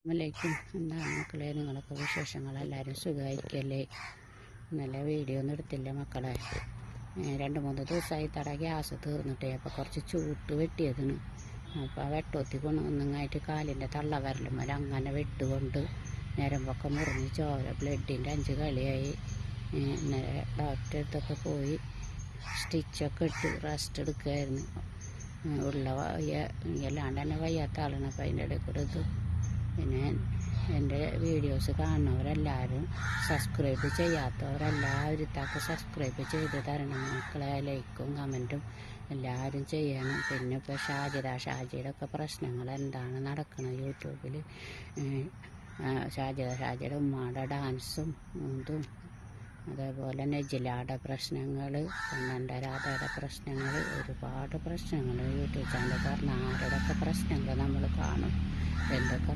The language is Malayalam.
അസ്സലാമലൈക്കും. എന്താണ് മക്കളെ നിങ്ങളൊക്കെ വിശേഷങ്ങൾ? എല്ലാവരും സുഖമായിരിക്കല്ലേ? ഇന്നലെ വീഡിയോ ഒന്നും എടുത്തില്ല മക്കളെ. 2-3 ദിവസമായി ഗ്യാസ് തീർന്നിട്ടേ. അപ്പോൾ കുറച്ച് ചൂട്ട് വെട്ടിയതാണ്. അപ്പോൾ ആ വെട്ടോത്തി ഒന്നങ്ങായിട്ട് കാലിൻ്റെ തള്ളവിരലുമ്മൽ അങ്ങനെ വെട്ടുകൊണ്ട് ഞരമ്പൊക്കെ മുറിഞ്ഞ് ചോര ബ്ലഡിൻ്റെ 5 കളിയായി. ഇന്നലെ ഡോക്ടറെ അടുത്തൊക്കെ പോയി സ്റ്റിച്ചൊക്കെ ഇട്ട് റെസ്റ്റ് എടുക്കുമായിരുന്നു. അല്ലാണ്ട് തന്നെ വയ്യാത്ത ആളാണ്. അപ്പോൾ അതിൻ്റെ ഇടയിൽ കൂടെ ഇത് പിന്നെ എൻ്റെ വീഡിയോസ് കാണുന്നവരെല്ലാവരും സബ്സ്ക്രൈബ് ചെയ്യാത്തവരെല്ലാവരും സബ്സ്ക്രൈബ് ചെയ്ത് തരണം മക്കളെ. ലൈക്കും കമൻറ്റും എല്ലാവരും ചെയ്യണം. പിന്നെ ഇപ്പോൾ ഷാജിയുടെ ഒക്കെ പ്രശ്നങ്ങൾ എന്താണ് നടക്കുന്നത് യൂട്യൂബിൽ. ഷാജിയുടെ ഉമ്മയുടെ ഡാൻസും ഇതും, അതേപോലെ നെജിലയുടെ പ്രശ്നങ്ങൾ, പെണ്ണൻ്റെ രാധയുടെ പ്രശ്നങ്ങൾ, ഒരുപാട് പ്രശ്നങ്ങൾ യൂട്യൂബ് ചാനൽ പറഞ്ഞ ആരുടെയൊക്കെ പ്രശ്നങ്ങൾ നമ്മൾ കാണും. എന്തൊക്കെ